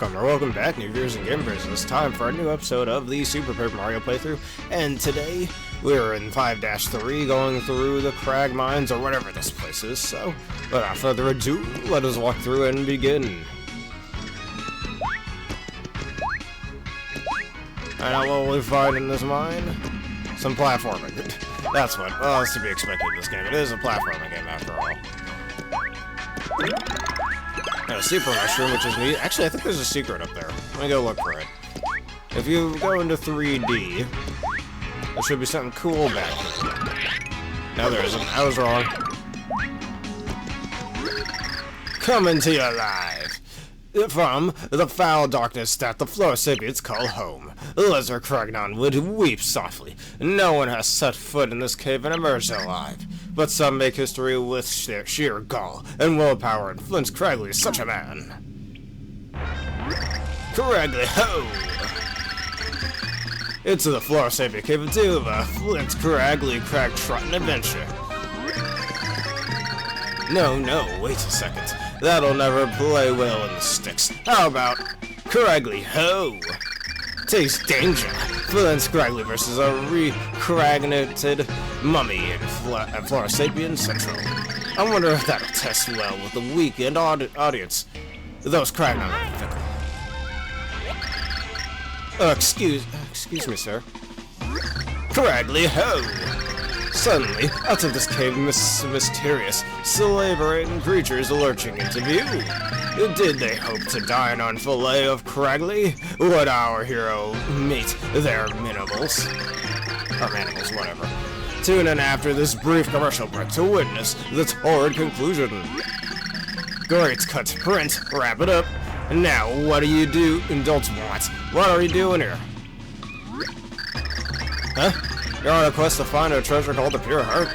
Welcome back, new viewers and gamers. It's time for a new episode of the Super Paper Mario playthrough, and today we're in 5-3 going through the Crag Mines, or whatever this place is. So, without further ado, let us walk through and begin. And now what will we find in this mine? Some platforming. That's what, well, that's to be expected in this game. It is a platforming game after all. And a super mushroom, which is neat. Actually, I think there's a secret up there. Let me go look for it. If you go into 3D, there should be something cool back here. No, there isn't. I was wrong. Coming to you live from the foul darkness that the Floro Sapiens call home. Lizard Cragnon would weep softly. No one has set foot in this cave and emerged alive. But some make history with sheer gall and willpower, and Flint Cragley is such a man. Cragley, ho! It's the Floro Sapien Cave of Doom, a Flint Cragley Crag Trotting adventure. No, wait a second. That'll never play well in the sticks. How about Cragley, ho! Taste danger. Flint Cragley versus a re-cragnated mummy in Floro Sapien Central. I wonder if that'll test well with the weekend audience. Those Cragnon are fickle. Excuse me, sir. Cragley, ho! Suddenly, out of this cave, mysterious, celebrating creatures lurching into view. Did they hope to dine on fillet of Cragley? Would our hero meet their mandibles? Or mandibles, whatever. Tune in after this brief commercial break to witness the torrid conclusion. Great cut print, wrap it up. Now, what do you do? Don't what? What are you doing here? Huh? You're on a quest to find a treasure called the Pure Heart?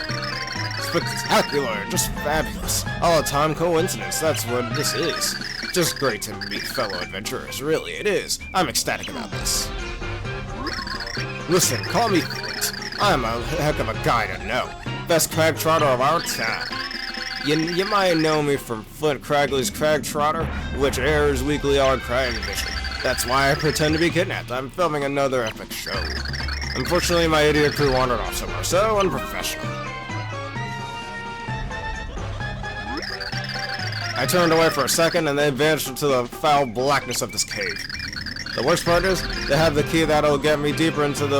Spectacular, just fabulous. All-time coincidence, that's what this is. Just great to meet fellow adventurers, really it is. I'm ecstatic about this. Listen, call me Flint. I'm a heck of a guy to know. Best crag trotter of our time. You might know me from Flint Cragley's Crag Trotter, which airs weekly on Crag Vision. That's why I pretend to be kidnapped. I'm filming another epic show. Unfortunately, my idiot crew wandered off somewhere, so unprofessional. I turned away for a second, and they vanished into the foul blackness of this cave. The worst part is, they have the key that'll get me deeper into the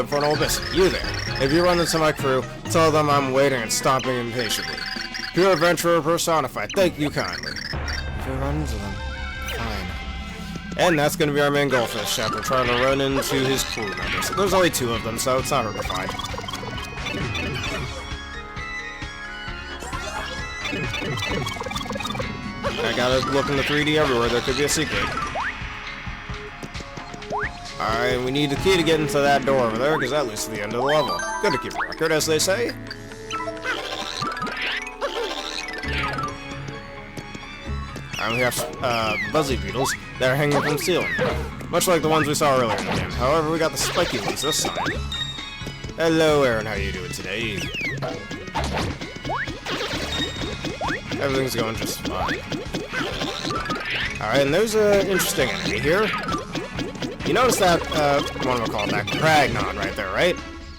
infernal abyss. You there. If you run into my crew, tell them I'm waiting and stopping impatiently. Pure adventurer personified. Thank you kindly. If you run into them, fine. And that's going to be our main goal for this chapter, trying to run into his crew members. There's only 2 of them, so it's not hard to find. I gotta look in the 3D everywhere. There could be a secret. Alright, we need the key to get into that door over there, because that leads to the end of the level. Good to keep a record, as they say. And we have buzzy beetles that are hanging from the ceiling, much like the ones we saw earlier in the game. However, we got the spiky ones this side. Hello, Aaron. How you doing today? Everything's going just fine. Alright, and there's an interesting enemy here. You notice that, what am I calling that? Cragnon right there, right?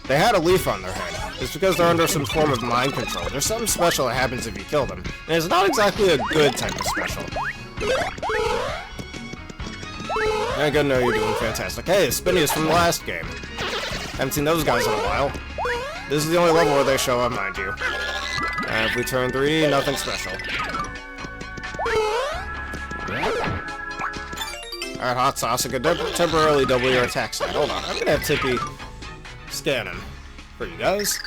They had a leaf on their head. It's because they're under some form of mind control. There's something special that happens if you kill them. And it's not exactly a good type of special. I gotta know you're doing fantastic. Hey, Spinny is from the last game. Haven't seen those guys in a while. This is the only level where they show up, mind you. And if we turn 3D, nothing special. Alright, hot sauce, I could temporarily double your attack stat. Hold on, I'm gonna have Tippy scanning for you guys.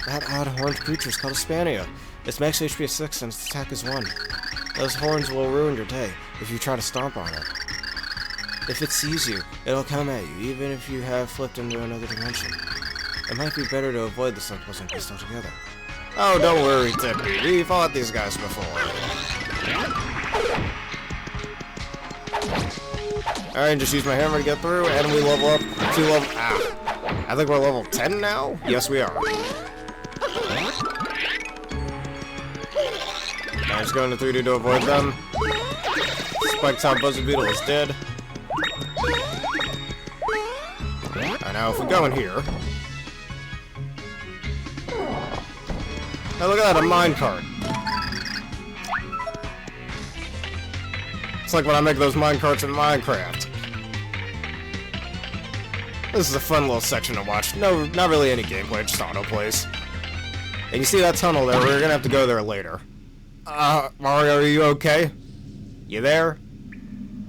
That odd horned creature is called a Spania. Its max HP is 6 and its attack is 1. Those horns will ruin your day if you try to stomp on it. If it sees you, it'll come at you, even if you have flipped into another dimension. It might be better to avoid this unpleasant beast altogether. Oh, don't worry, Tippy. We fought these guys before. Alright, just use my hammer to get through, and we level up to level... Ah. I think we're level 10 now? Yes, we are. I'm just going to 3D to avoid them. Spike-Top Buzzy Beetle is dead. Alright, now if we go in here... Hey, look at that, a minecart. It's like when I make those minecarts in Minecraft. This is a fun little section to watch. No, not really any gameplay, just autoplays. And you see that tunnel there? We're gonna have to go there later. Mario, are you okay? You there?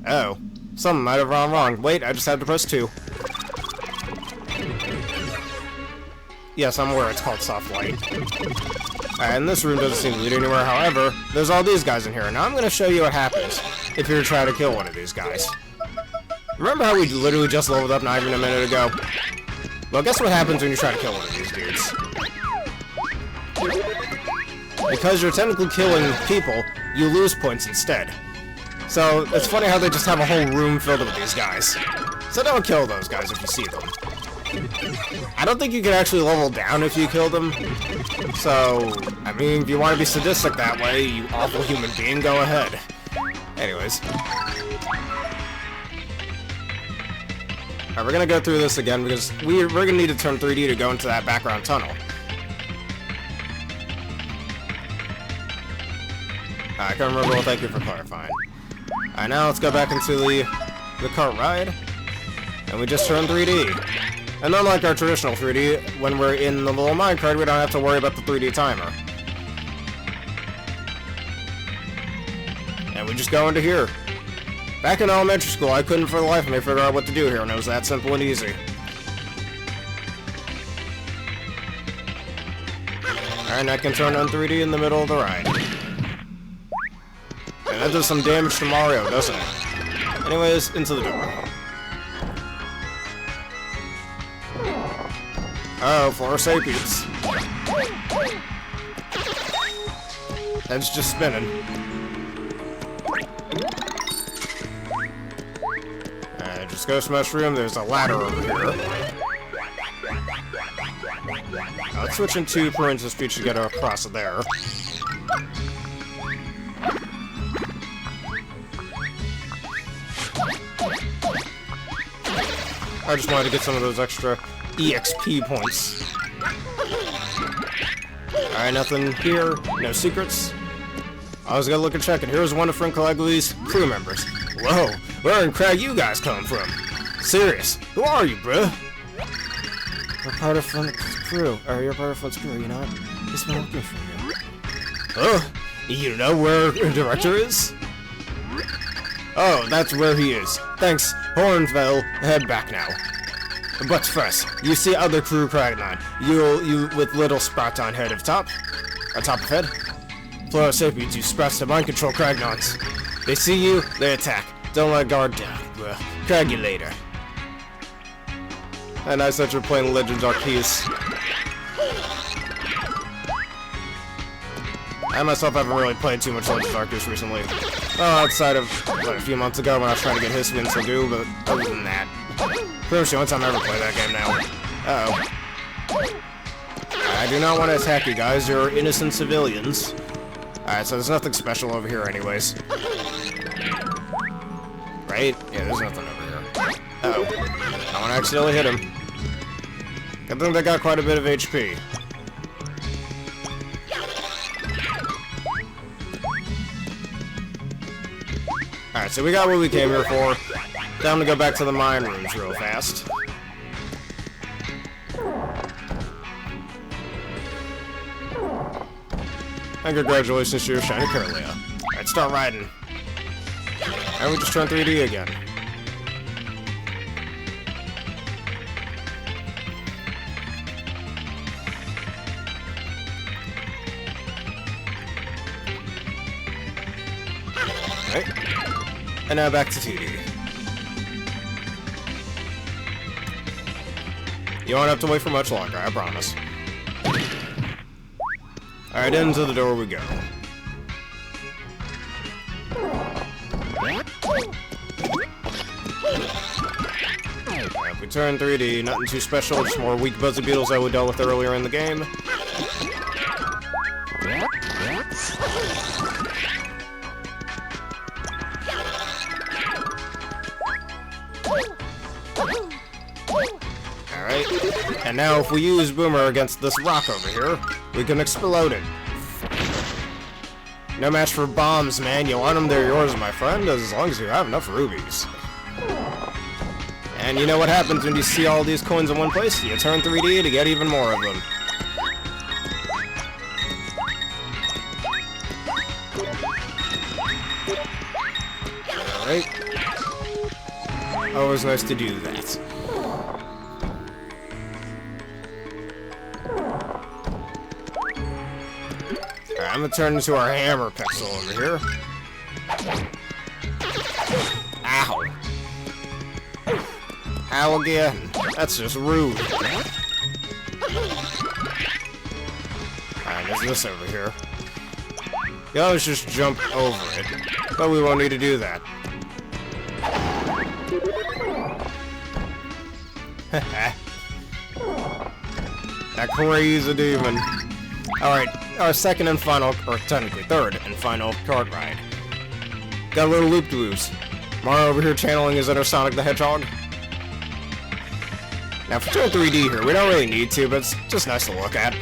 Oh. Something might have gone wrong. Wait, I just had to press 2. Yes, I'm aware it's called soft light. And this room doesn't seem to lead anywhere. However, there's all these guys in here. Now I'm going to show you what happens if you're trying to kill one of these guys. Remember how we literally just leveled up not even a minute ago? Well, guess what happens when you try to kill one of these dudes? Because you're technically killing people, you lose points instead. So, it's funny how they just have a whole room filled with these guys. So don't kill those guys if you see them. I don't think you can actually level down if you kill them. So, I mean, if you want to be sadistic that way, you awful human being, go ahead. Anyways. Alright, we're gonna go through this again because we're gonna need to turn 3D to go into that background tunnel. I can't remember, well, thank you for clarifying. Alright, now let's go back into the cart ride. And we just turn 3D. And unlike our traditional 3D, when we're in the little minecart, we don't have to worry about the 3D timer. And we just go into here. Back in elementary school, I couldn't for the life of me figure out what to do here, and it was that simple and easy. Alright, I can turn on 3D in the middle of the ride. And that does some damage to Mario, doesn't it? Anyways, into the door. Oh, Floro Sapiens. That's just spinning. Just Ghost Mushroom, there's a ladder over here. Let's switch into parental speech to get across there. I just wanted to get some of those extra EXP points. Alright, nothing here. No secrets. I was gonna look and check, and here's one of Flint Cragley's crew members. Whoa, where in Crag you guys come from? Serious, who are you, bruh? We're part of Flint's crew. Or you're part of Flint's crew, you know? He's been looking for you. Oh, you know where the director is? Oh, that's where he is. Thanks, Hornfell. Head back now. But first, you see other crew Cragnon. You with little spot on head of top. On top of head. Floro Sapiens, you sprouts to mind control Cragnons. They see you, they attack. Don't let guard down, bruh. Crag you later. And I said you're playing Legends Arceus. I myself haven't really played too much Legends Arceus recently. Well, outside of, what, a few months ago when I was trying to get Hispin to do, but other than that. Pretty much the only time I ever play that game now. Uh-oh. I do not want to attack you guys, you're innocent civilians. Alright, so there's nothing special over here anyways. Right? Yeah, there's nothing over here. Uh-oh. I want to accidentally hit him. Good thing they got quite a bit of HP. Alright, so we got what we came here for. Time to go back to the mine rooms real fast. And congratulations to your shiny Curlia. Alright, start riding. And we just turned 3D again. Alright. And now back to 2D. You won't have to wait for much longer, I promise. Alright, into the door we go. If we turn 3D, nothing too special, just more weak Buzzy Beetles that we dealt with earlier in the game. Alright. And now if we use Boomer against this rock over here, we can explode it. No match for bombs, man. You want them, they're yours, my friend, as long as you have enough rubies. And you know what happens when you see all these coins in one place? You turn 3D to get even more of them. Alright. Always nice to do that. Alright, I'm gonna turn into our hammer pixel over here. Ow. Ow again. That's just rude. Alright, there's this over here. You always just jump over it, but we won't need to do that. That crazy demon. Alright, our second and final, or technically third and final cart ride. Got a little loop-de-loops. Mario over here channeling his inner Sonic the Hedgehog. Now for doing 3D here, we don't really need to, but it's just nice to look at.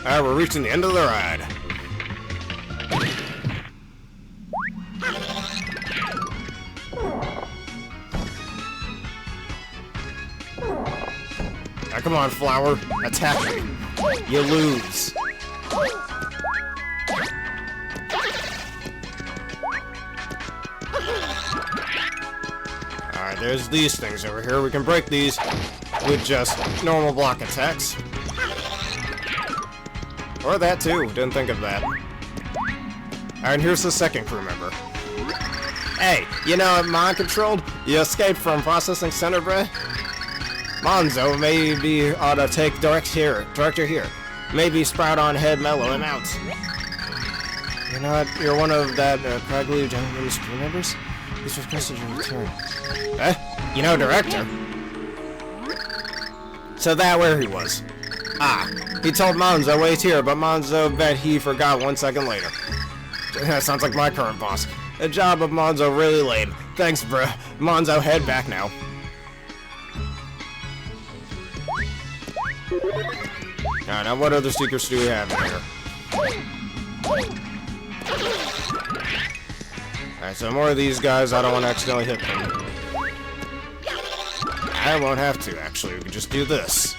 Alright, we're reaching the end of the ride. Now come on, Flower. Attack me. You lose. Alright, there's these things over here. We can break these with just normal block attacks. Or that too, didn't think of that. Alright, here's the second crew member. Hey, you know, mind controlled? You escaped from processing center, bruh? Monzo, maybe ought to take director here. Maybe sprout on head, mellow him out. You're one of that Cragley gentleman's crew members? He's requested your return. You know, director? So that where he was. Ah, he told Monzo wait here, but Monzo bet he forgot 1 second later. That sounds like my current boss. The job of Monzo really lame. Thanks, bruh. Monzo, head back now. Alright, now what other secrets do we have in here? Alright, so more of these guys, I don't want to accidentally hit them. I won't have to, actually. We can just do this.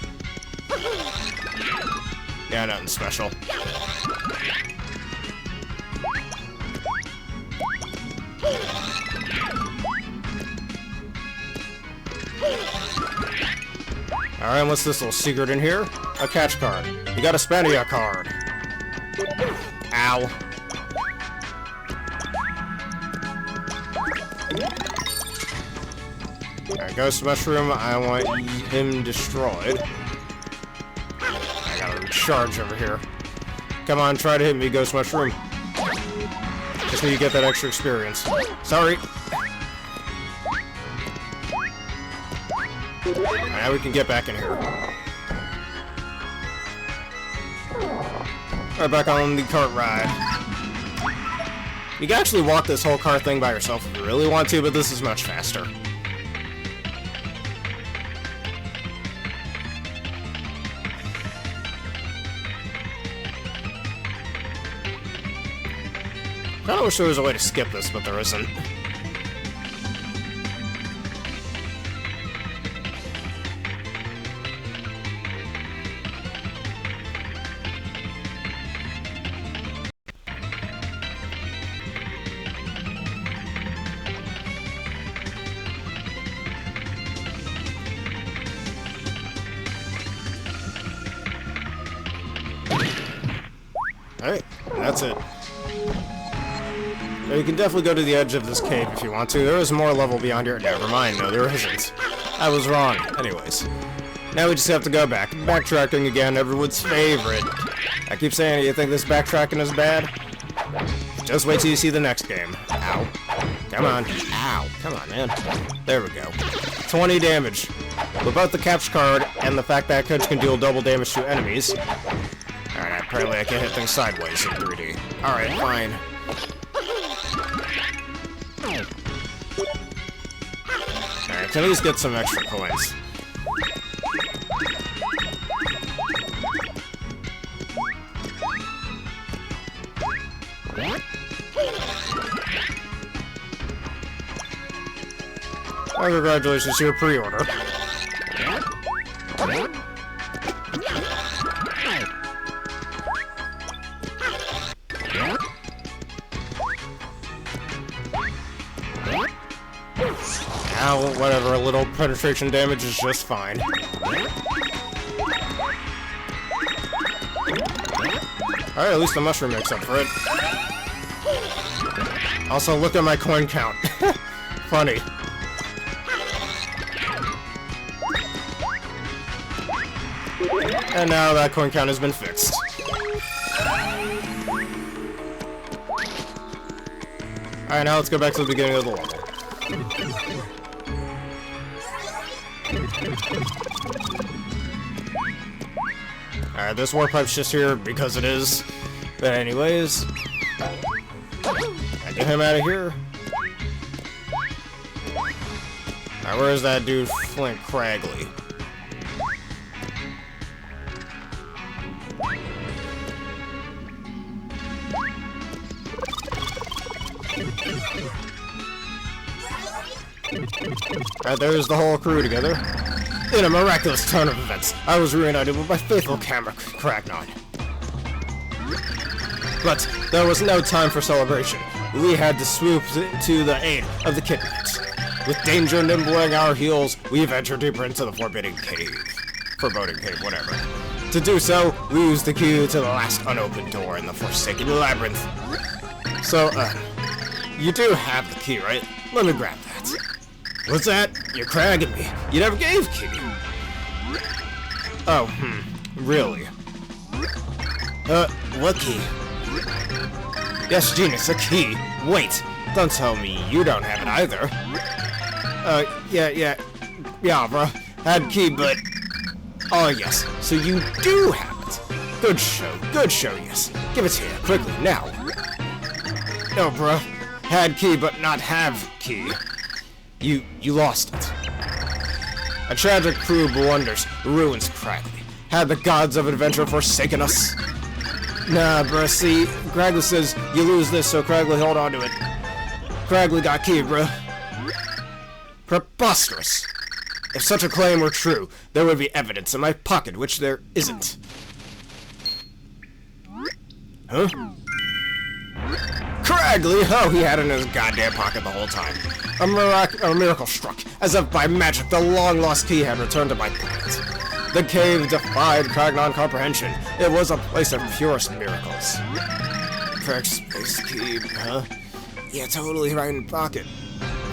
Yeah, nothing special. Alright, what's this little secret in here? A catch card. You got a Spania card. Ow. Alright, Ghost Mushroom, I want him destroyed. I gotta recharge over here. Come on, try to hit me, Ghost Mushroom. Just need to get that extra experience. Sorry. Now we can get back in here. Alright, back on the cart ride. You can actually walk this whole cart thing by yourself if you really want to, but this is much faster. I kinda wish there was a way to skip this, but there isn't. Alright, that's it. Now you can definitely go to the edge of this cave if you want to. There is more level beyond here. Never mind, no, there isn't. I was wrong. Anyways. Now we just have to go back. Backtracking again, everyone's favorite. I keep saying, you think this backtracking is bad? Just wait till you see the next game. Ow. Come on. Ow. Come on, man. There we go. 20 damage. With both the capture card and the fact that Coach can deal double damage to enemies. Alright, apparently I can hit things sideways in 3D. Alright, fine. Alright, can I just get some extra coins? Oh, congratulations to your pre-order. Now, whatever, a little penetration damage is just fine. Alright, at least the mushroom makes up for it. Also, look at my coin count. Funny. And now that coin count has been fixed. Alright, now let's go back to the beginning of the level. Alright, this warp pipe's just here because it is. But anyways, I get him out of here. Alright, where is that dude, Flint Cragley? Alright, there's the whole crew together. In a miraculous turn of events, I was reunited with my faithful camera, Cragnon. But there was no time for celebration. We had to swoop to the aid of the kidnapped. With danger nimbling our heels, we ventured deeper into the forbidden cave. Foreboding cave, whatever. To do so, we used the key to the last unopened door in the Forsaken Labyrinth. So, you do have the key, right? Let me grab that. What's that? You're cragging me. You never gave key. Oh, really? What key? Yes, genius, a key. Wait, don't tell me you don't have it either. Yeah, bro. Had key, but... Oh, yes, so you do have it. Good show, yes. Give it here, quickly, now. No, bro. Had key, but not have key. You lost it. A tragic crew blunders, ruins Cragley. Had the gods of adventure forsaken us? Nah, bruh, see, Cragley says you lose this, so Cragley hold on to it. Cragley got key, bruh. Preposterous. If such a claim were true, there would be evidence in my pocket, which there isn't. Huh? Cragley! Oh, he had it in his goddamn pocket the whole time. A miracle struck. As if by magic, the long-lost key had returned to my pocket. The cave defied Cragnon comprehension. It was a place of purest miracles. Craig space key, huh? Yeah, totally right in the pocket.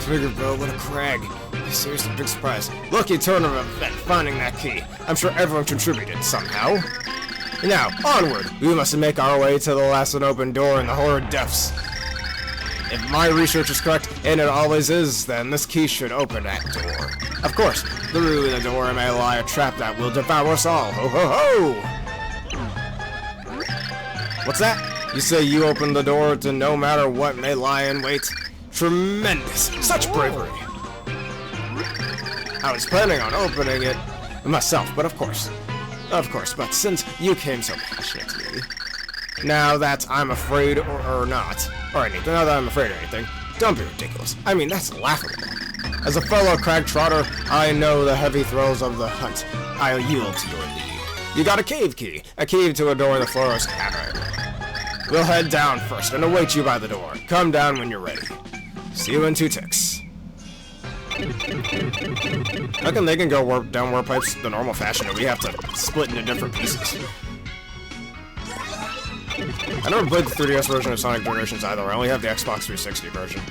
Figured, bro, what a crag. Seriously, big surprise. Lucky turn of event finding that key. I'm sure everyone contributed somehow. Now, onward! We must make our way to the last unopened door in the horrid depths. If my research is correct, and it always is, then this key should open that door. Of course, through the door may lie a trap that will devour us all. Ho ho ho! What's that? You say you opened the door to no matter what may lie in wait? Tremendous! Such bravery! I was planning on opening it myself, but of course, but since you came so passionately, now that I'm afraid or not, or anything, now that I'm afraid of anything, don't be ridiculous. I mean, that's laughable. As a fellow crag trotter, I know the heavy throes of the hunt. I'll yield to your lead. You got a cave key to a door in the Floro Sapiens. We'll head down first and await you by the door. Come down when you're ready. See you in 2 ticks. How come they can go down warp pipes the normal fashion and we have to split into different pieces? I never played the 3DS version of Sonic Generations either. I only have the Xbox 360 version.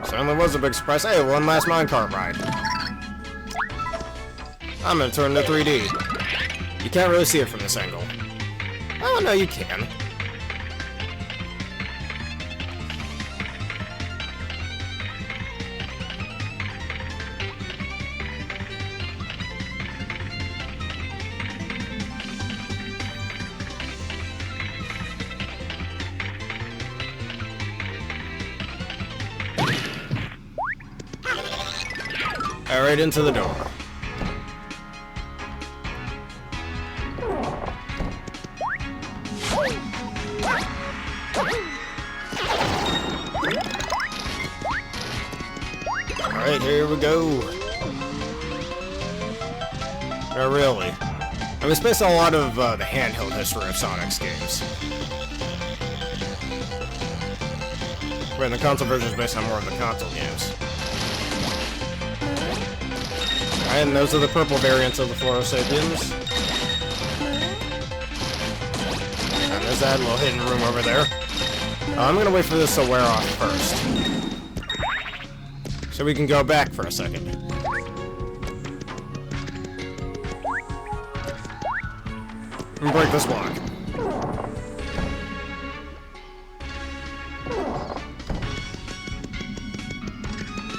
Certainly was a big surprise. Hey, one last minecart ride. I'm gonna turn to 3D. You can't really see it from this angle. Oh, no, you can. Alright, into the door. Alright, here we go. Not really. I mean, it's based on a lot of the handheld history of Sonic's games. Where the console version is based on more of the console games. And those are the purple variants of the Floro Sapiens. And there's that little hidden room over there. I'm gonna wait for this to wear off first. So we can go back for a second. And break this block.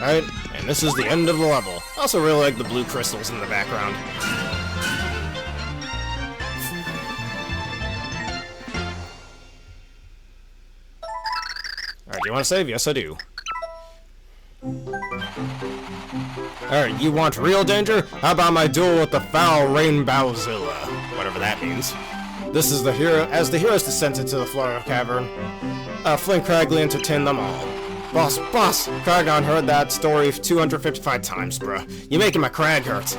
Alright, and this is the end of the level. I also really like the blue crystals in the background. Alright, do you want to save? Yes, I do. Alright, you want real danger? How about my duel with the foul Rainbowzilla? Whatever that means. This is the hero. As the heroes descend into the Floro Cavern, Flint Cragley entertained them all. Boss! Cragnon heard that story 255 times, bruh. You're making my crag hurt.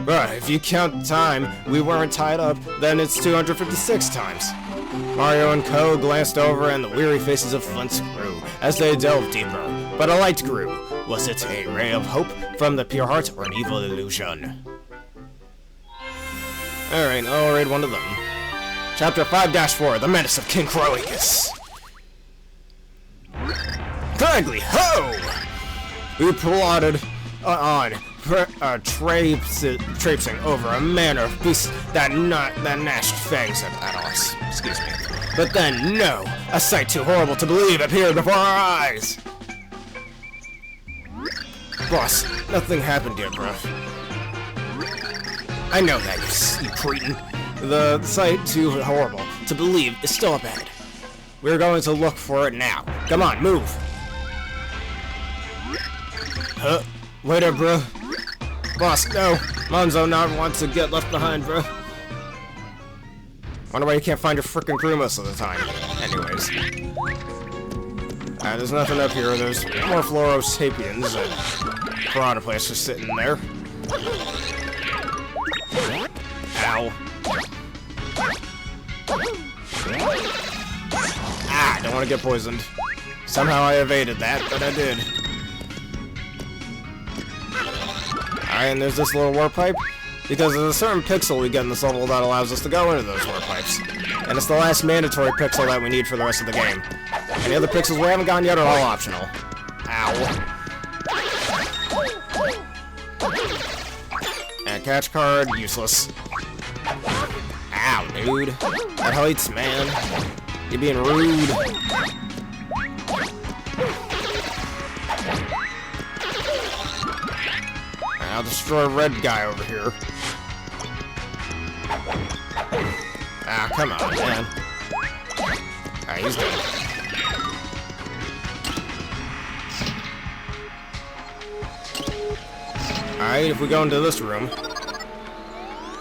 Bruh, if you count time we weren't tied up, then it's 256 times. Mario and Co. glanced over in the weary faces of Flint's crew as they delved deeper, but a light grew. Was it a ray of hope from the pure heart or an evil illusion? Alright, I'll read one of them. Chapter 5-4, The Menace of King Croacus. Cragley, ho! We plodded on, traipsing over a manner of beasts that gnashed fangs at us. Excuse me. But then, no! A sight too horrible to believe appeared before our eyes! Boss, nothing happened yet, bruh. I know that, you cretin. The sight too horrible to believe is still up ahead. We're going to look for it now. Come on, move! Wait up, bro. Boss, no! Monzo not want to get left behind, bro. Wonder why you can't find your frickin' crew most of the time. Anyways. There's nothing up here. There's more Floro Sapiens and Piranha Plants just sitting there. Ow. Ah, don't want to get poisoned. Somehow I evaded that, but I did. Alright, and there's this little warp pipe, because there's a certain pixel we get in this level that allows us to go into those warp pipes. And it's the last mandatory pixel that we need for the rest of the game. Any other pixels we haven't gotten yet are all optional. Ow. And catch card, useless. Ow, dude. That hurts, man. You're being rude. I'll destroy red guy over here. Ah, come on, man. Alright, he's dead. Alright, if we go into this room,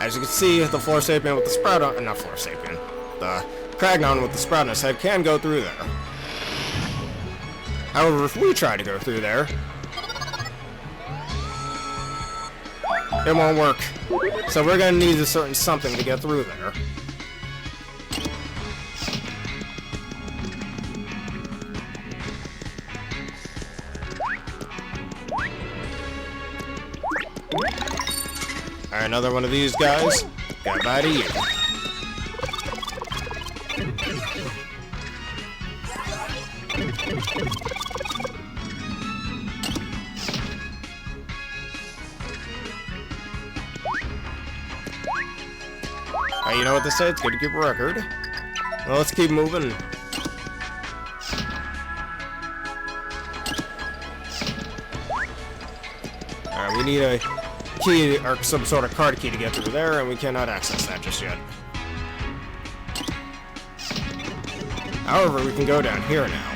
as you can see, the Floro Sapien with the sprout on, not Floro Sapien, the Cragnon with the sprout on his head can go through there. However, if we try to go through there, it won't work. So we're gonna need a certain something to get through there. Alright, another one of these guys. Goodbye to you. Alright, you know what they say? It's good to keep a record. Well, let's keep moving. Alright, we need a key, or some sort of card key to get through there, and we cannot access that just yet. However, we can go down here now.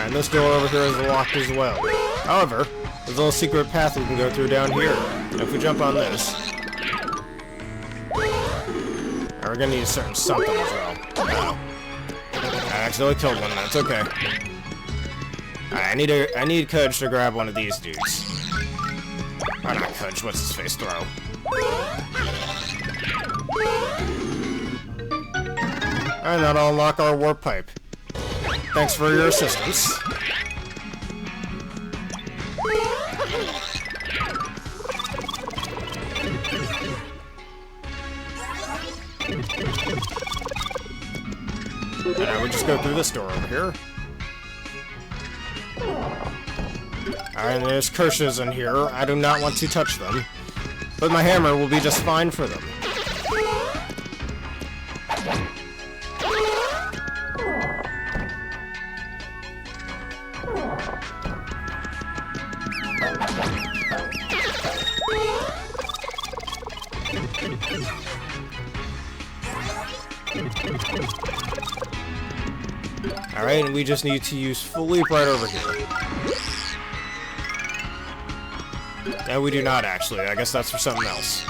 And this door over here is locked as well. However, there's a little secret path we can go through down here. And if we jump on this, we're gonna need a certain something as well. Oh. I accidentally killed one. That's okay. Alright, I need Cudge to grab one of these dudes. Or not Cudge. What's his face? Throw. And that'll unlock our warp pipe. Thanks for your assistance. Alright, we just go through this door over here. Alright, there's curses in here. I do not want to touch them. But my hammer will be just fine for them. Alright, and we just need to use full leap right over here. No, we do not actually. I guess that's for something else.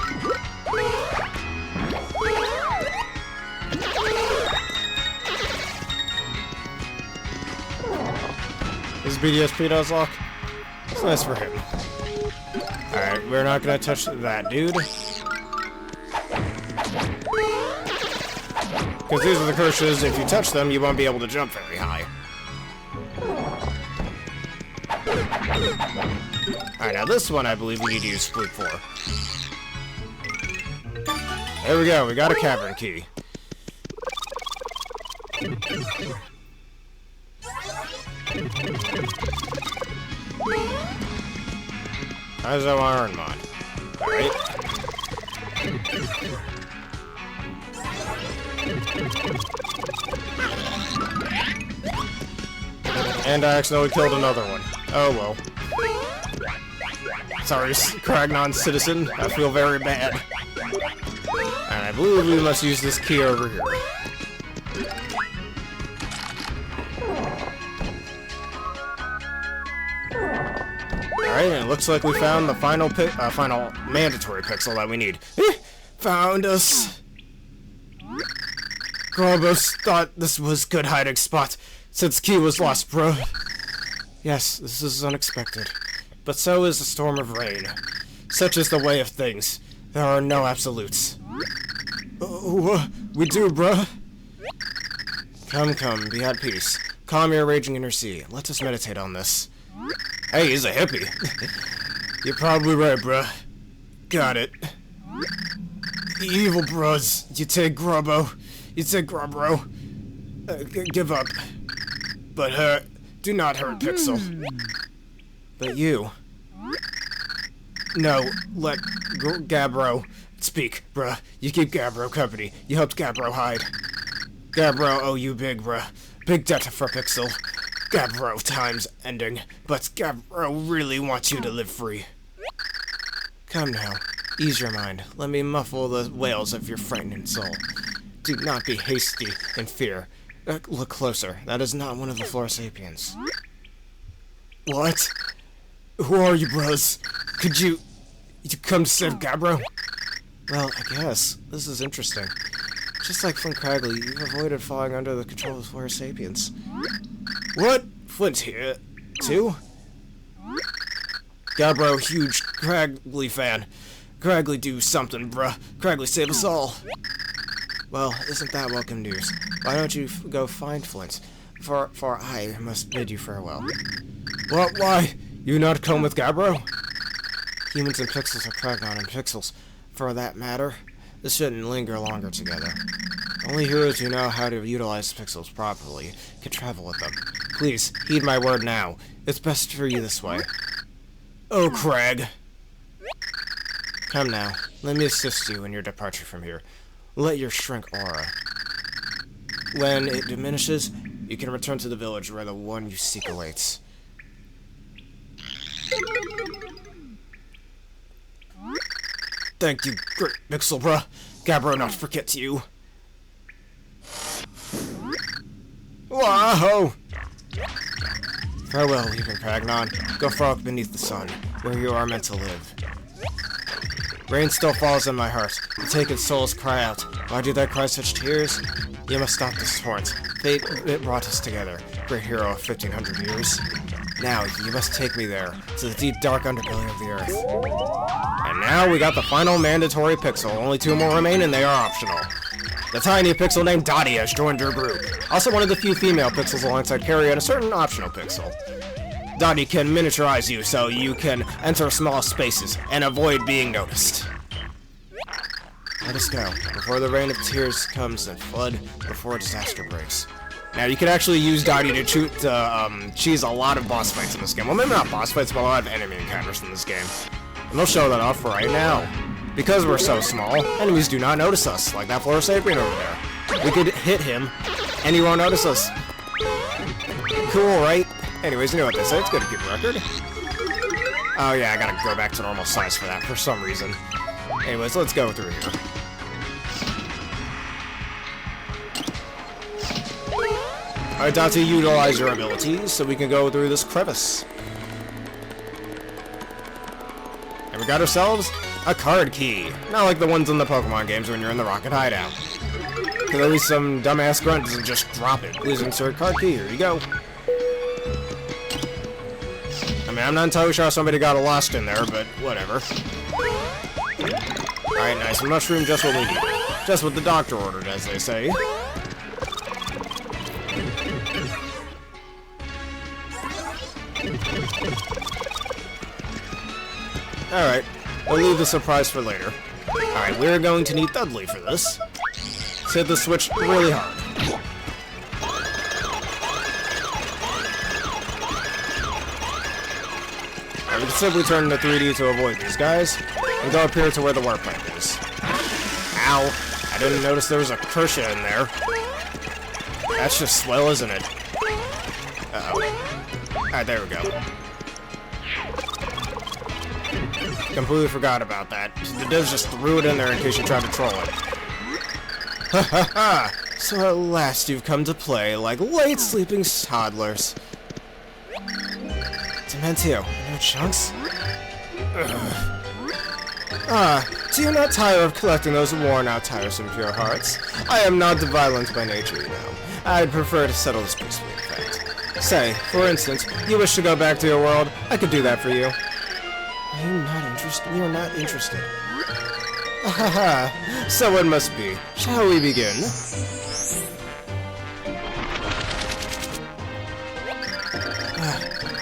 Is BDSP does lock? It's nice for him. Alright, we're not gonna touch that dude. Because these are the curses, if you touch them, you won't be able to jump very high. Alright, now this one I believe we need to use Flute for. There we go, we got a cavern key. How's our iron mod? Alright. And I accidentally killed another one. Oh well. Sorry, Cragnon citizen. I feel very bad. And I believe we must use this key over here. Alright, and it looks like we found the final mandatory pixel that we need. Found us! Grobos thought this was good hiding spot since key was lost, bro. Yes, this is unexpected. But so is a storm of rain. Such is the way of things. There are no absolutes. We do, bruh. Come, be at peace. Calm your raging inner sea. Let us meditate on this. Hey, he's a hippie. You're probably right, bruh. Got it. Evil bros. You take Grubbo. Give up. But hurt. Do not hurt Pixel. But you. No, let Gabbro speak, bruh. You keep Gabbro company. You helped Gabbro hide. Gabbro owe you big, bruh. Big debt for Pixel. Gabbro time's ending, but Gabbro really wants you to live free. Come now. Ease your mind. Let me muffle the wails of your frightened soul. Do not be hasty in fear. Look closer. That is not one of the Floro Sapiens. What? Who are you, bros? Could you come to save Gabbro? Well, I guess. This is interesting. Just like Flint Cragley, you've avoided falling under the control of Floro Sapiens. What? Flint here, too? Gabbro, huge Cragley fan. Cragley do something, bruh. Cragley save us all. Well, isn't that welcome news? Why don't you go find Flint? For I must bid you farewell. What? Why? You not come with Gabbro? Humans and Pixels are Cragnon and Pixels. For that matter, this shouldn't linger longer together. Only heroes who know how to utilize pixels properly can travel with them. Please, heed my word now. It's best for you this way. Oh, Crag. Come now. Let me assist you in your departure from here. Let your shrink aura. When it diminishes, you can return to the village where the one you seek awaits. Thank you, great Pixel, bruh. Gabbro not forget you. Whoa! Farewell, weeping Cragnon. Go frolic beneath the sun, where you are meant to live. Rain still falls in my heart. The taken souls cry out. Why do they cry such tears? You must stop this torrent. Fate, it brought us together, great hero of 1500 years. Now, you must take me there, to the deep, dark underbelly of the earth. And now we got the final mandatory pixel. Only 2 more remain, and they are optional. The tiny pixel named Dottie has joined your group. Also one of the few female pixels alongside Carrie and a certain optional pixel. Dottie can miniaturize you so you can enter small spaces and avoid being noticed. Let us go, before the rain of tears comes and flood, before disaster breaks. Now, you can actually use Dottie to cheese a lot of boss fights in this game. Well, maybe not boss fights, but a lot of enemy encounters in this game. And we'll show that off right now. Because we're so small, enemies do not notice us, like that Floro Sapien over there. We could hit him, and he won't notice us. Cool, right? Anyways, you know what they say, it's good to keep a record. Oh yeah, I gotta go back to normal size for that, for some reason. Anyways, let's go through here. Alright, Dottie, utilize your abilities so we can go through this crevice. And we got ourselves a card key. Not like the ones in the Pokemon games when you're in the Rocket Hideout. Because at least some dumbass grunt doesn't just drop it. Please insert card key. Here you go. I mean, I'm not entirely sure how somebody got lost in there, but whatever. Alright, nice. A mushroom, just what we need. Just what the doctor ordered, as they say. Alright, we'll leave the surprise for later. Alright, we're going to need Dudley for this. Let's hit the switch really hard. Alright, we can simply turn into 3D to avoid these guys, and go up here to where the water plant is. Ow! I didn't notice there was a Kersha in there. That's just swell, isn't it? Uh-oh. Alright, there we go. Completely forgot about that. The devs just threw it in there in case you tried to troll it. Ha ha ha! So at last you've come to play like late sleeping toddlers. Dementio, no chunks? Do you not tire of collecting those worn-out, tiresome pure hearts? I am not violent by nature, you know. I'd prefer to settle this peacefully, in fact. Say, for instance, you wish to go back to your world, I could do that for you. Are you not interested? We are not interested. Ahaha, so it must be. Shall we begin?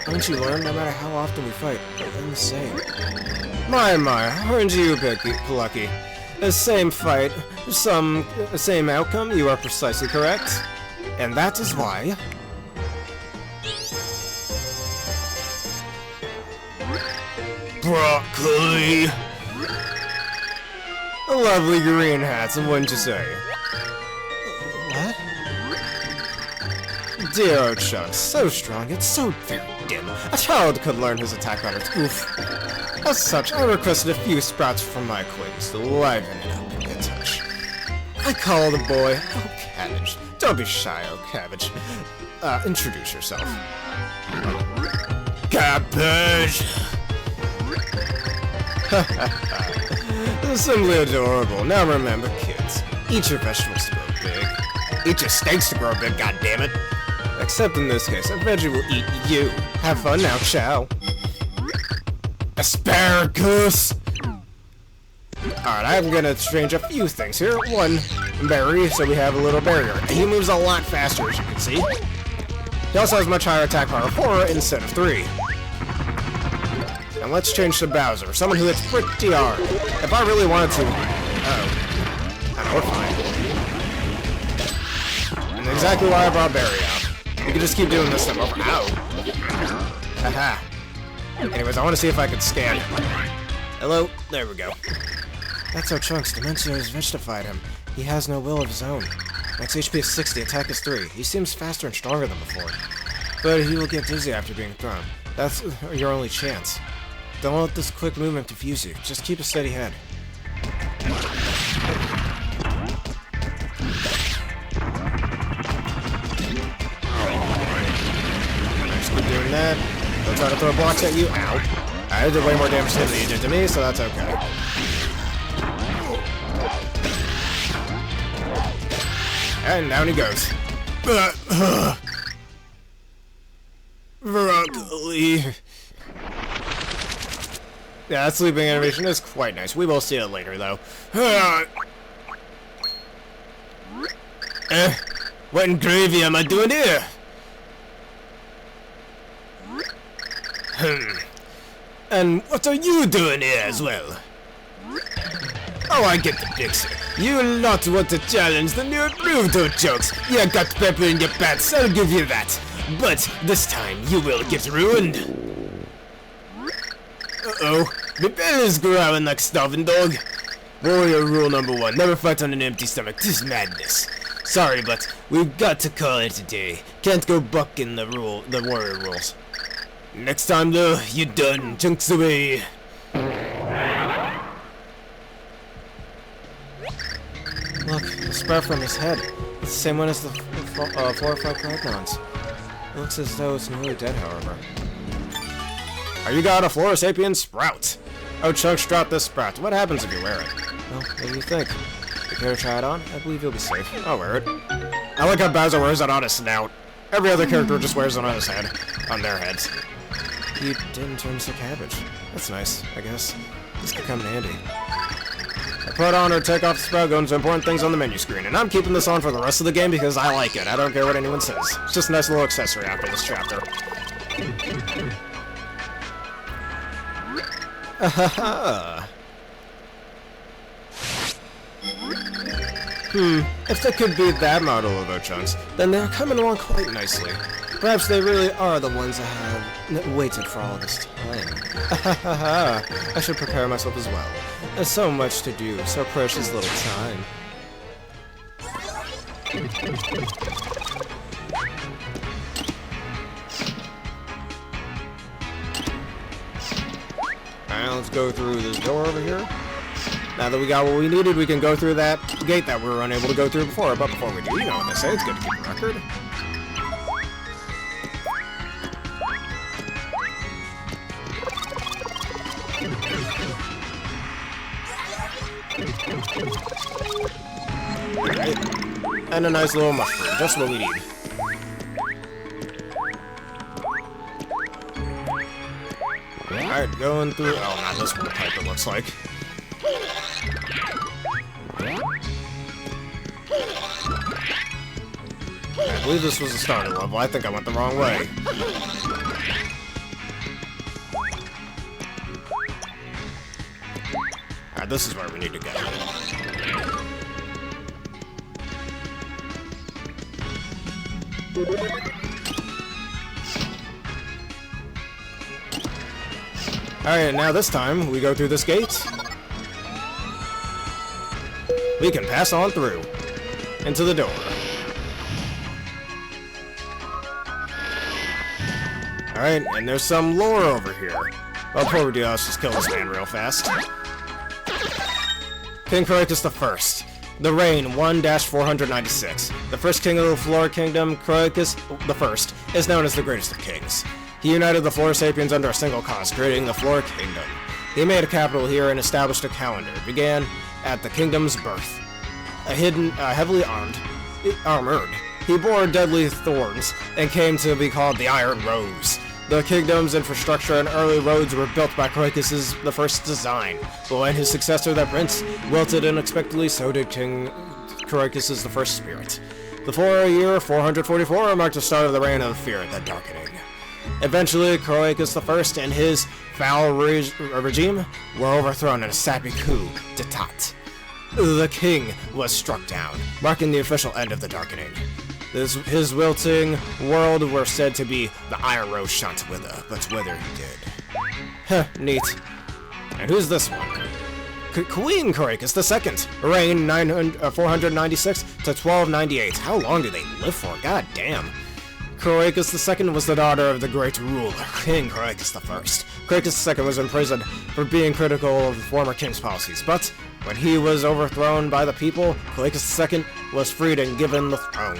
Don't you learn? No matter how often we fight, we're the same. My, aren't you lucky? The same fight, same outcome, you are precisely correct. And that is why... Broccoli! A lovely green hat, wouldn't you say? What? Dear old Chunks, so strong, yet so very dim. A child could learn his attack on its oof. As such, I requested a few sprouts from my acquaintance to liven it up a touch. I call the boy, Oh Cabbage. Don't be shy, Oh Cabbage. Introduce yourself. Cabbage! Simply adorable. Now remember, kids, eat your vegetables to grow big. Eat your steaks to grow big, goddammit. Except in this case, a veggie will eat you. Have fun now, ciao. Asparagus! Alright, I'm gonna change a few things here. One, berry, so we have a little barrier. He moves a lot faster, as you can see. He also has much higher attack power, 4 instead of 3. And let's change to Bowser, someone who hits pretty hard. If I really wanted to... Uh-oh. I know, we're fine. Exactly why I brought Barry out. We can just keep doing this stuff over. Ow! Haha. Anyways, I want to see if I can scan. Hello? There we go. That's how Chunks. Dementia has vegetified him. He has no will of his own. Max HP is 60, attack is 3. He seems faster and stronger than before. But he will get dizzy after being thrown. That's your only chance. Don't let this quick movement confuse you. Just keep a steady head. Just keep doing that. Don't try to throw blocks at you. Ow. I did way more damage to him than you did to me, so that's okay. And down he goes. Broccoli. Yeah, that sleeping animation is quite nice. We will see it later, though. What in gravy am I doing here? And what are you doing here as well? Oh, I get the picture. You not want to challenge the new Pluto jokes. You got pepper in your pants, I'll give you that. But this time, you will get ruined. Uh-oh. The bell is growling like starving dog. Warrior rule number 1. Never fight on an empty stomach. This is madness. Sorry, but we've got to call it a day. Can't go bucking the warrior rules. Next time, though, you done. Chunks away. Look, the sprout from his head. It's the same one as the 4 or 5 Cragnons. It looks as though it's nearly dead, however. Are you got a Floro Sapien sprout? Oh, Chunks dropped this sprout. What happens if you wear it? Well, what do you think? You care to try it on? I believe you'll be safe. I'll wear it. I like how Bowser wears it on his snout. Every other character just wears it on his head. On their heads. You didn't turn into cabbage. That's nice, I guess. This could come in handy. I put on or take off the sprout go into important things on the menu screen, and I'm keeping this on for the rest of the game because I like it. I don't care what anyone says. It's just a nice little accessory after this chapter. If they could be that model of O-Chunks, then they're coming along quite nicely. Perhaps they really are the ones that have waited for all this time. I should prepare myself as well. There's so much to do, so precious little time. Alright, let's go through this door over here. Now that we got what we needed, we can go through that gate that we were unable to go through before. But before we do, you know what they say, it's good to keep a record. Right. And a nice little mushroom, just what we need. Alright, going through... Oh, not this one pipe, it looks like. I believe this was the starting level. I think I went the wrong way. Alright, this is where we need to go. Alright, now this time, we go through this gate. We can pass on through. Into the door. Alright, and there's some lore over here. Well, before we do that, let's just kill this man real fast. King Croacus the First. The reign 1-496. The first king of the Flora Kingdom, Croacus the First, is known as the greatest of kings. He united the Floro Sapiens under a single cause, creating the Flora Kingdom. He made a capital here and established a calendar. It began at the kingdom's birth. Heavily armored, he bore deadly thorns and came to be called the Iron Rose. The kingdom's infrastructure and early roads were built by Croacus' the first design, but when his successor, the prince, wilted unexpectedly, so did King Croacus' the first spirit. The year 444 marked the start of the reign of fear, the darkening. Eventually, Croacus I and his foul regime were overthrown in a sappy coup d'etat. The king was struck down, marking the official end of the darkening. His wilting world were said to be the Iron Rose shan't wither, but wither he did. Heh, neat. And who's this one? Queen Croacus II, reign 496 to 1298. How long do they live for? God damn. Croacus II was the daughter of the great ruler, King Croacus I. Croacus II was imprisoned for being critical of the former king's policies, but when he was overthrown by the people, Croacus II was freed and given the throne.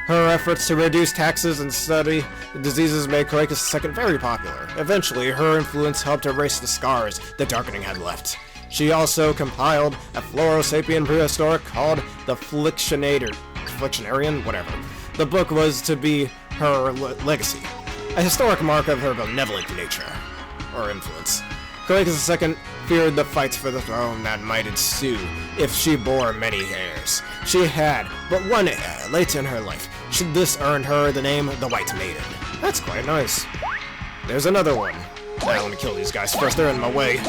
Her efforts to reduce taxes and study diseases made Croacus II very popular. Eventually, her influence helped erase the scars the darkening had left. She also compiled a Floro Sapien prehistoric called the Flictionarian, whatever. The book was to be her legacy, a historic mark of her benevolent nature, or influence. Croacus II feared the fights for the throne that might ensue if she bore many heirs. She had but one heir late in her life. This earned her the name the White Maiden. That's quite nice. There's another one. I want to kill these guys first, they're in my way.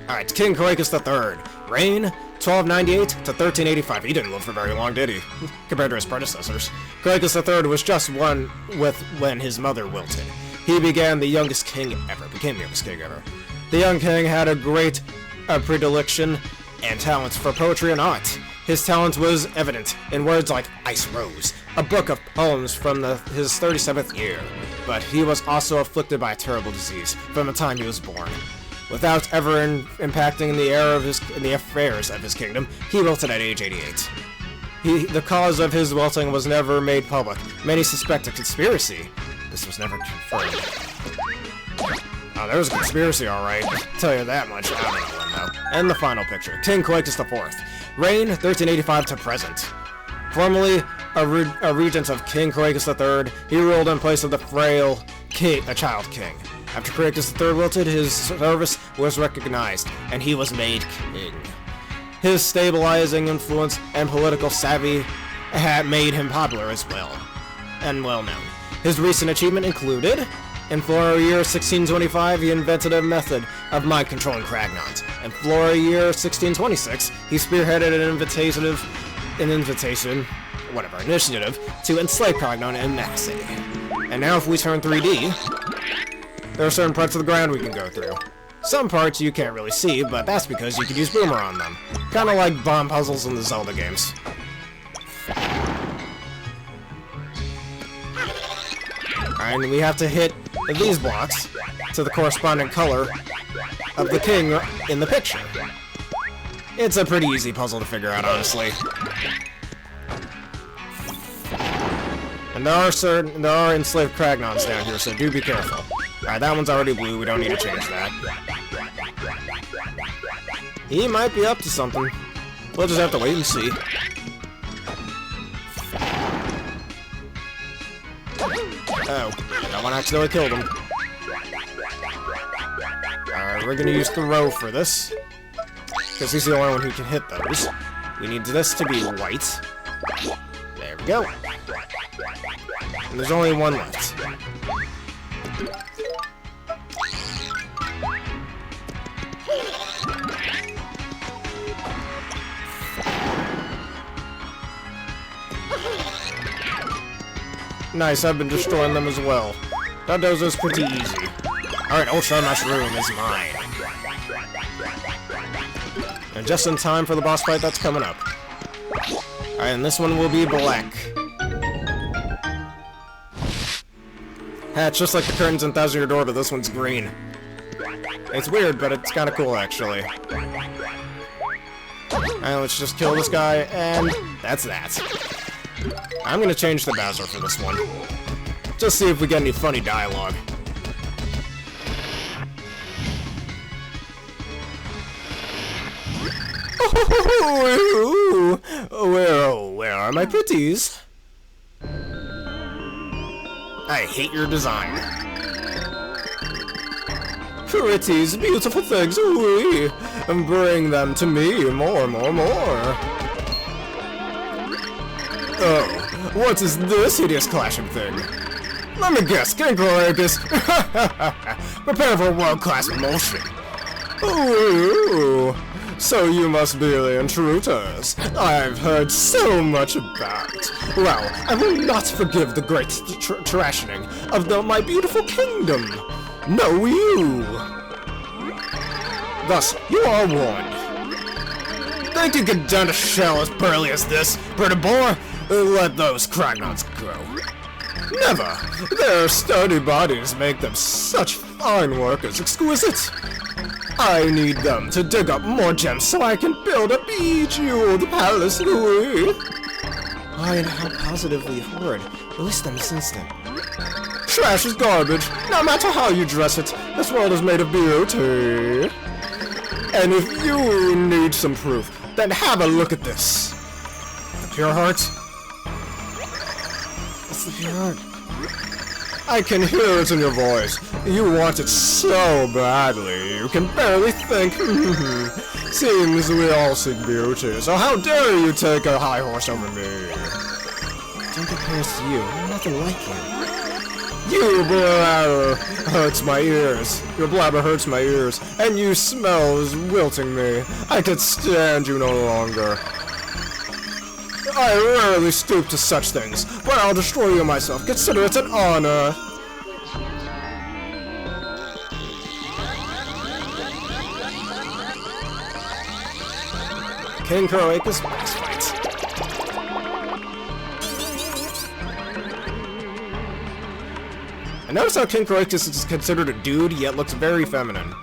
Alright, King Croacus III. Reign 1298 to 1385. He didn't live for very long, did he? Compared to his predecessors. Croacus III was just one with when his mother wilted. He became the youngest king ever. The young king had a great predilection and talents for poetry and art. His talent was evident in words like Ice Rose, a book of poems from his 37th year. But he was also afflicted by a terrible disease from the time he was born. Without ever impacting the affairs of his kingdom, he wilted at age 88. The cause of his wilting was never made public. Many suspect a conspiracy. This was never confirmed. Oh, there was a conspiracy, alright. Tell you that much. I don't know when, though. And the final picture. King Croacus IV. Reign 1385 to present. Formerly a regent of King Croacus III, he ruled in place of the frail child king. After Croacus III wilted, his service was recognized, and he was made king. His stabilizing influence and political savvy had made him popular as well, and well known. His recent achievement included, in Floro year 1625, he invented a method of mind-controlling Cragnons. In Floro year 1626, he spearheaded an initiative to enslave Cragnon in Maxi. And now if we turn 3D, there are certain parts of the ground we can go through. Some parts you can't really see, but that's because you can use Boomer on them. Kinda like bomb puzzles in the Zelda games. And we have to hit these blocks to the corresponding color of the king in the picture. It's a pretty easy puzzle to figure out, honestly. And there are enslaved Cragnons down here, so do be careful. Alright, that one's already blue, we don't need to change that. He might be up to something. We'll just have to wait and see. Oh, that one accidentally killed him. Alright, we're gonna use Throw for this, because he's the only one who can hit those. We need this to be white. There we go. And there's only one left. Nice, I've been destroying them as well. That does this pretty easy. Alright, Ultra Mushroom is mine. And just in time for the boss fight that's coming up. Alright, and this one will be black. It's just like the curtains in Thousand Year Door, but this one's green. It's weird, but it's kind of cool, actually. Alright, let's just kill this guy, and that's that. I'm gonna change the Bowser for this one. Just see if we get any funny dialogue. Where are my pretties? I hate your design. Pretties, beautiful things, ooh, and bring them to me, more. Oh, what is this hideous clashing thing? Let me guess, King Croacus. Prepare for world-class motion. Ooh, so you must be the intruders I've heard so much about. Well, I will not forgive the great trashing of my beautiful kingdom. No, you. Thus, you are warned. Think you can done a shell as burly as this, Brittabore? Let those Cragnons grow. Never! Their sturdy bodies make them such fine workers, exquisite. I need them to dig up more gems so I can build a bejeweled palace, Louis. Why, how positively horrid. Release them this instant. Trash is garbage, no matter how you dress it. This world is made of beauty. And if you need some proof, then have a look at this. The pure heart? It's the pure heart. I can hear it in your voice. You want it so badly, you can barely think. Seems we all seek beauty, so how dare you take a high horse over me? Don't compare us to you. I'm nothing like you. You blabber hurts my ears. Your blabber hurts my ears, and you smell is wilting me. I could stand you no longer. I rarely stoop to such things, but I'll destroy you myself. Consider it an honor. King Croacus boss fight. I notice how King Croacus is considered a dude, yet looks very feminine.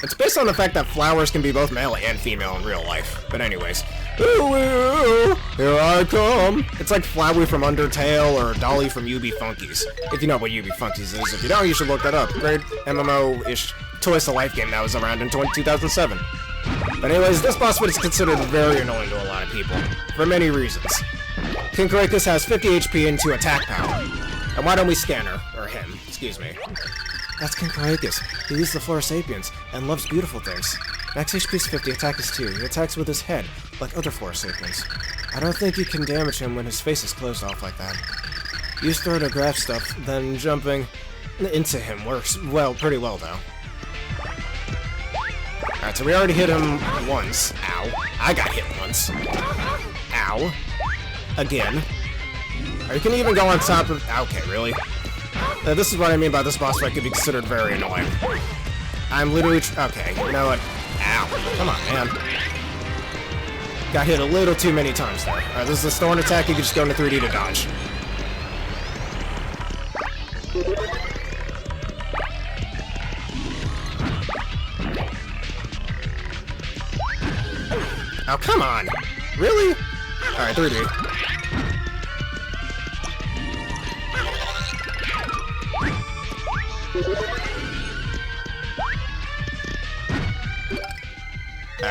It's based on the fact that flowers can be both male and female in real life. But anyways. Ooh, ooh, here I come. It's like Flowey from Undertale or Dolly from UB Funkies. If you know what UB Funkies is. If you don't, you should look that up. Great MMO-ish Toys to Life game that was around in 2007. But anyways, this boss fight is considered very annoying to a lot of people. For many reasons. King Croacus has 50 HP and 2 attack power. And why don't we scan her? Or him, excuse me. That's King Croacus. He uses the Floro Sapiens and loves beautiful things. Max HP is 50, attack is 2. He attacks with his head, like other Floro Sapiens. I don't think you can damage him when his face is closed off like that. Use throw to grab stuff, then jumping into him works pretty well though. Alright, so we already hit him once. Ow. I got hit once. Ow. Again. Or you can even go on top of... Okay, really? This is what I mean by this boss fight could be considered very annoying. I'm literally... Okay, you know what? Ow. Come on, man. Got hit a little too many times there. Alright, this is a Thorn attack. You can just go into 3D to dodge. Oh, come on! Really? Alright, 3D.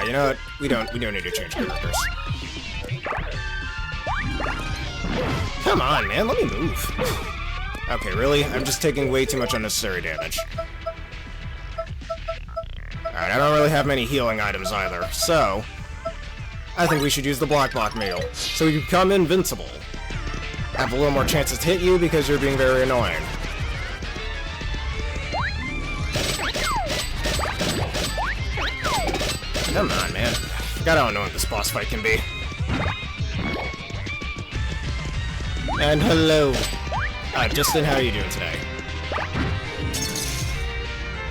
You know what? We don't need to change characters. Come on, man, let me move. Okay, really? I'm just taking way too much unnecessary damage. Alright, I don't really have many healing items either, so... I think we should use the block meal, so we can become invincible. Have a little more chances to hit you because you're being very annoying. Come on, man. God, I don't know what this boss fight can be. And hello. Justin, how are you doing today?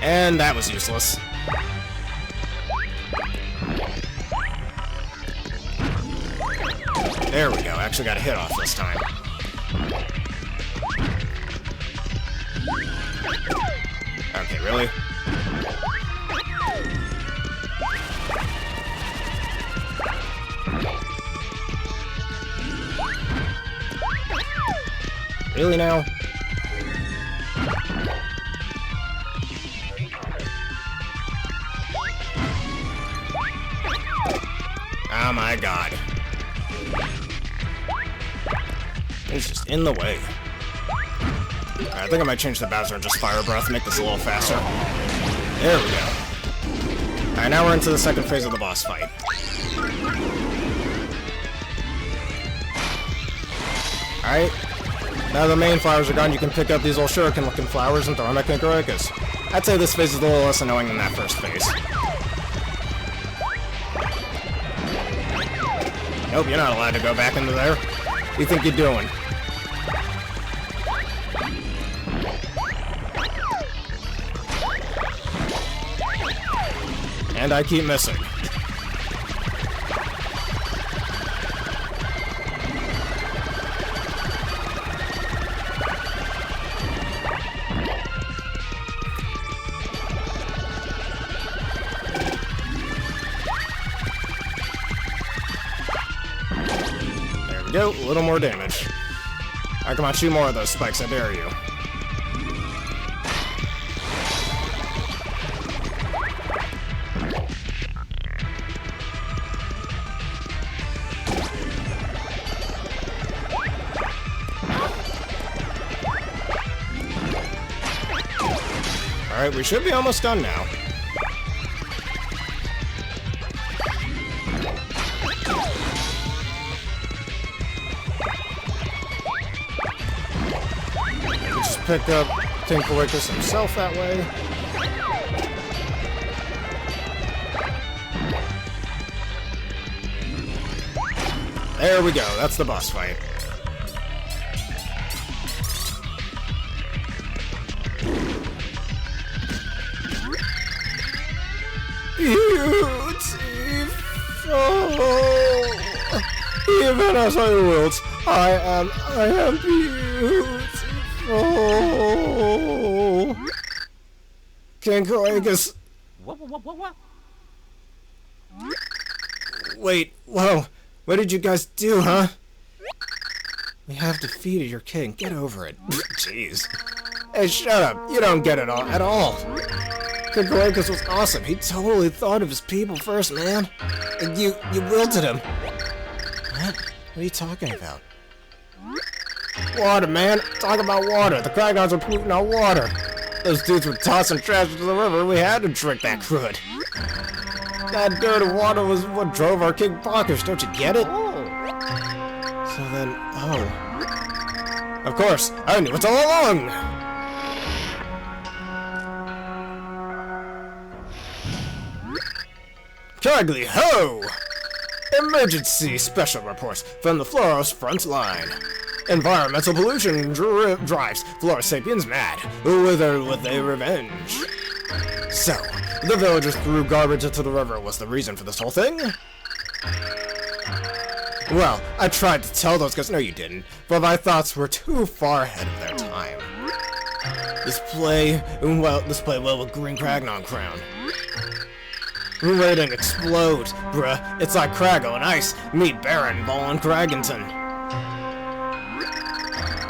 And that was useless. There we go. Actually got a hit off this time. Okay, really? Really now? Oh my god. He's just in the way. Alright, I think I might change the Bowser and just Fire Breath, make this a little faster. There we go. Alright, now we're into the second phase of the boss fight. Alright. Now the main flowers are gone, you can pick up these little shuriken-looking flowers and throw them at King Croacus. I'd say this phase is a little less annoying than that first phase. Nope, you're not allowed to go back into there. What do you think you're doing? And I keep missing. There we go, a little more damage. Alright, come on, shoot more of those spikes, I dare you. Alright, we should be almost done now. We just pick up King Croacus himself that way. There we go, that's the boss fight. Beautiful. Even as I wilt, I am beautiful. King Croacus. What? Wait, whoa. What did you guys do, huh? We have defeated your king. Get over it. Jeez. Hey, shut up. You don't get it all at all. King Croacus was awesome. He totally thought of his people first, man. And you wilted him. What? What are you talking about? Water, man. Talk about water. The Cragons are polluting our water. Those dudes were tossing trash into the river. We had to trick that crud. That dirty water was what drove our King Croacus. Don't you get it? So then, of course, I knew it all along. Cragley, ho! Emergency special reports from the Floro's front line. Environmental pollution drives Floro Sapiens mad, with a revenge. So, the villagers threw garbage into the river was the reason for this whole thing? Well, I tried to tell those guys, no you didn't, but my thoughts were too far ahead of their time. This play well with green Cragnon crown. Rating explodes, bruh. It's like Craggle and Ice meet Baron Ball and Cragington.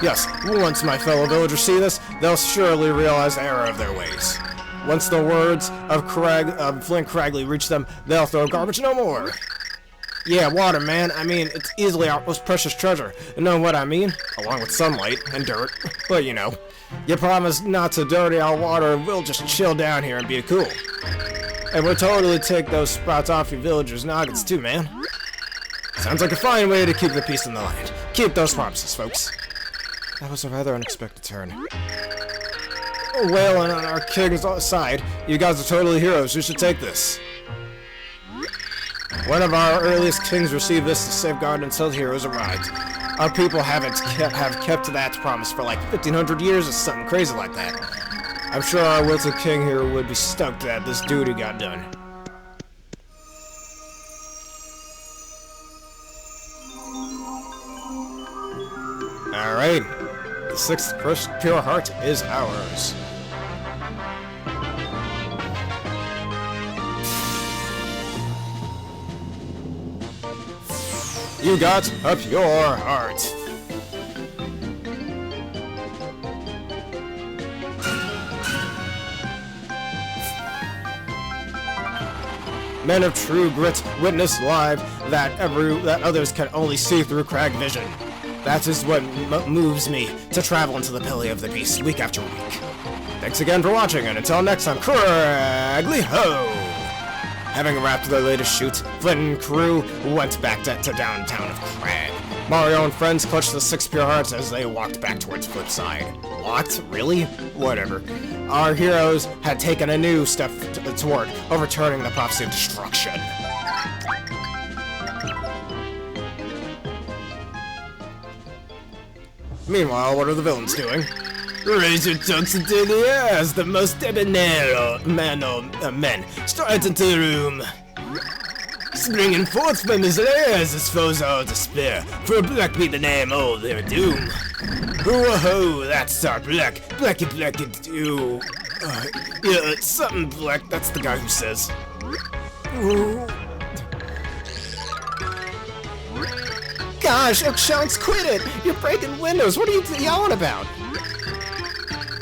Yes, once my fellow villagers see this, they'll surely realize the error of their ways. Once the words of Flint Cragley reach them, they'll throw garbage no more. Yeah, water, man. I mean, it's easily our most precious treasure. You know what I mean? Along with sunlight and dirt. But you know, you promised not to dirty our water and we'll just chill down here and be cool. And we'll totally take those spots off your villagers' noggins too, man. Sounds like a fine way to keep the peace in the land. Keep those promises, folks. That was a rather unexpected turn. Wailing on our king's side, you guys are totally heroes. You should take this. One of our earliest kings received this to safeguard until heroes arrived. Our people have kept that promise for like 1,500 years or something crazy like that. I'm sure our wilted king here would be stoked that this duty got done. Alright, the 6th crushed pure heart is ours. You got a pure heart. Men of true grit witness live that others can only see through crag vision. That is what moves me to travel into the belly of the beast week after week. Thanks again for watching, and until next time, Cragley ho! Having wrapped their latest shoot, Flint and crew went back to downtown of Crag. Mario and friends clutched the 6 pure hearts as they walked back towards Flipside. What? Really? Whatever. Our heroes had taken a new step toward overturning the prophecy of destruction. Meanwhile, what are the villains doing? Raise your tongues into the air as the most debonair men stride into the room. Springing forth from his lairs, his foes all despair, for black be the name, oh, their doom. Whoa-ho, that's our black, blacky do. Yeah, something black, that's the guy who says. Ooh. Gosh, Oakshanks, quit it! You're breaking windows, what are you yelling about?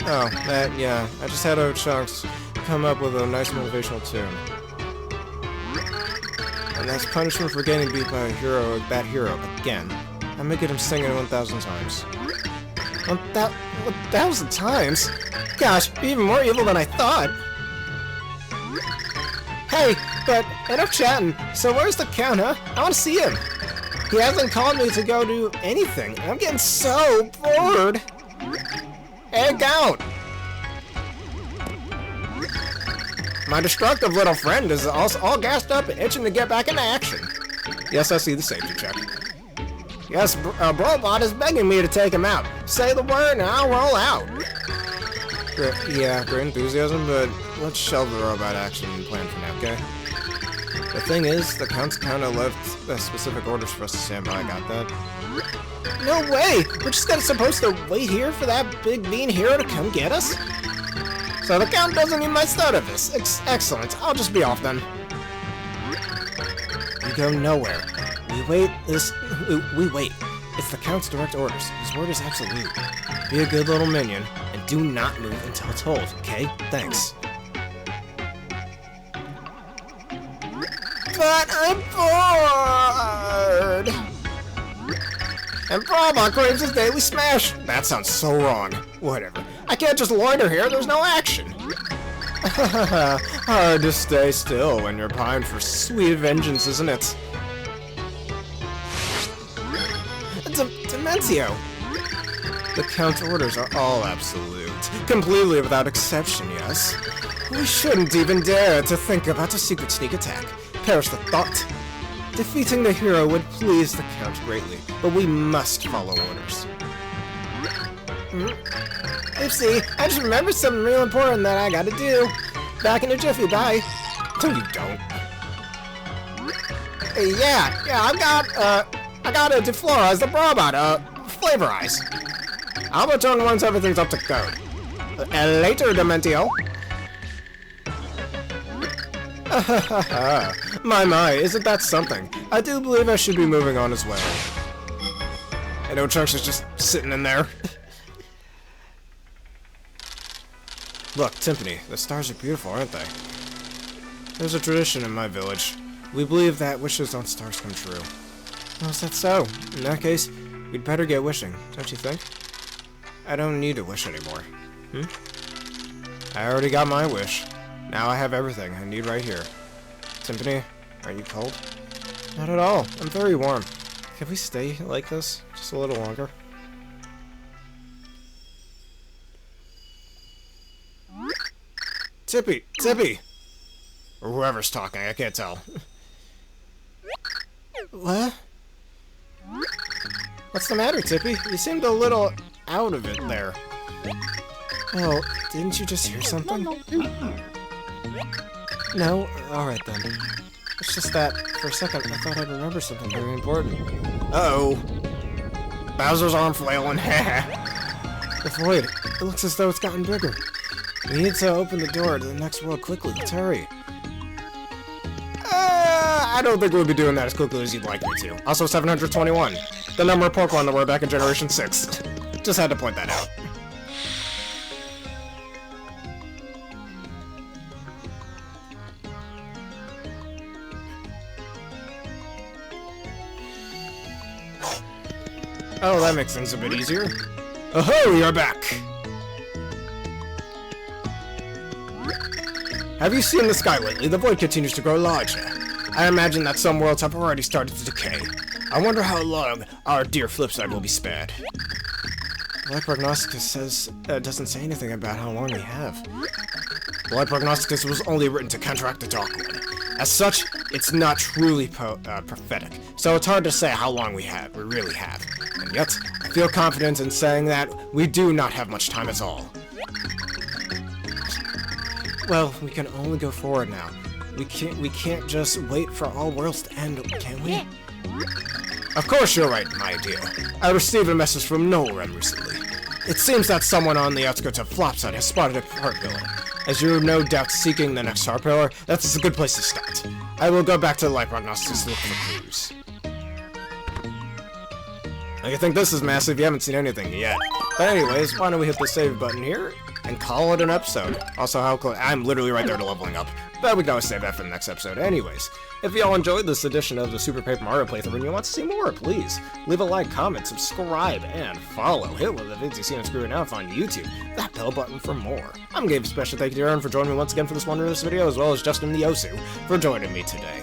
Oh, yeah, I just had Oakshanks come up with a nice motivational tune. And that's punishment for getting beat by a bad hero again. I'm gonna get him singing 1,000 times. 1,000 times? Gosh, you're even more evil than I thought. Hey, but enough chatting. So where's the Count, huh? I want to see him. He hasn't called me to go do anything. I'm getting so bored. Hey, Count. My destructive little friend is all gassed up and itching to get back into action. Yes, I see the safety check. Yes, Brobot is begging me to take him out. Say the word and I'll roll out. Great enthusiasm, but let's shelve the robot action plan for now, okay? The thing is, the Count's kinda left specific orders for us to stand by, got that? No way! We're just supposed to wait here for that big mean hero to come get us? So the Count doesn't need my start of this. Excellent. I'll just be off then. We go nowhere. We wait. We wait. It's the Count's direct orders. His word is absolute. Be a good little minion, and do not move until told, okay? Thanks. But I'm bored! And Brahma craves his daily smash! That sounds so wrong. Whatever. I can't just loiter here, there's no action! Hard to stay still when you're primed for sweet vengeance, isn't it? Dementio! The Count's orders are all absolute. Completely without exception, yes? We shouldn't even dare to think about a secret sneak attack. Perish the thought. Defeating the hero would please the Count greatly, but we must follow orders. Oopsie, I just remembered something real important that I gotta do. Back in a jiffy, bye. No, you don't. Yeah, I gotta deflorize the robot, flavorize. I'll return once everything's up to code. Later, Dementio. My, isn't that something? I do believe I should be moving on as well. And Ochunks is just sitting in there. Look, Timpani, the stars are beautiful, aren't they? There's a tradition in my village. We believe that wishes on stars come true. Oh, is that so? In that case, we'd better get wishing, don't you think? I don't need to wish anymore. I already got my wish. Now I have everything I need right here. Timpani, are you cold? Not at all. I'm very warm. Can we stay like this just a little longer? Tippy! Or whoever's talking, I can't tell. What? What's the matter, Tippy? You seemed a little out of it there. Well, didn't you just hear something? No? Alright then. It's just that, for a second, I thought I'd remember something very important. Uh-oh. Bowser's arm flailing. The void. It looks as though it's gotten bigger. We need to open the door to the next world quickly. Let's hurry. I don't think we'll be doing that as quickly as you'd like me to. Also, 721. The number of Pokemon that were back in Generation 6. Just had to point that out. Oh, that makes things a bit easier. Oh, you're back! Have you seen the sky lately? The void continues to grow larger. I imagine that some worlds have already started to decay. I wonder how long our dear Flipside will be spared. Light Prognosticus doesn't say anything about how long we have. Light Prognosticus was only written to counteract the Dark One. As such, it's not truly prophetic, so it's hard to say how long we really have. And yet, I feel confident in saying that we do not have much time at all. Well, we can only go forward now. We can't just wait for all worlds to end, can we? Of course you're right, my dear. I received a message from Nolan recently. It seems that someone on the outskirts of Flopside has spotted a heart pillar. As you're no doubt seeking the next heart pillar, that's a good place to start. I will go back to the light prognostics to look for clues. Now you think this is massive, you haven't seen anything yet. But anyways, why don't we hit the save button here and call it an episode. Also, how close— I'm literally right there to leveling up. But we can always save that for the next episode. Anyways, if y'all enjoyed this edition of the Super Paper Mario playthrough and you want to see more, please leave a like, comment, subscribe, and follow. Hit with the videos you see on screen enough on YouTube. That bell button for more. I'm giving a special thank you to Aaron for joining me once again for this wondrous video, as well as Justin the Osu for joining me today.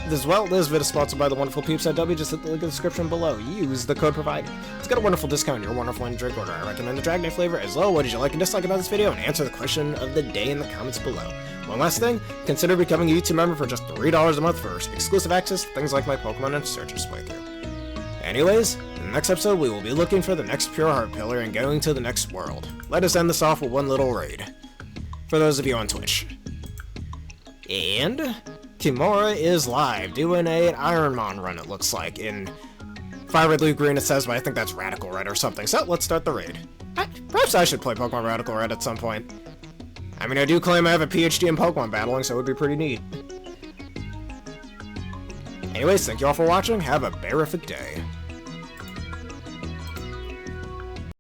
As well, this video is sponsored by the wonderful peeps at W. Just hit the link in the description below. Use the code provided. It's got a wonderful discount on your wonderful and drink order. I recommend the Dragon flavor as well. What did you like and dislike about this video? And answer the question of the day in the comments below. One last thing, consider becoming a YouTube member for just $3 a month for exclusive access to things like my Pokemon and Searchers playthrough. Anyways, in the next episode we will be looking for the next Pure Heart Pillar and going to the next world. Let us end this off with one little raid. For those of you on Twitch. And Kimura is live, doing an Ironmon run, it looks like, in Fire Red, Blue, Green, it says, but I think that's Radical Red or something. So, let's start the raid. Perhaps I should play Pokemon Radical Red at some point. I mean, I do claim I have a PhD in Pokemon battling, so it would be pretty neat. Anyways, thank you all for watching, have a berrific day.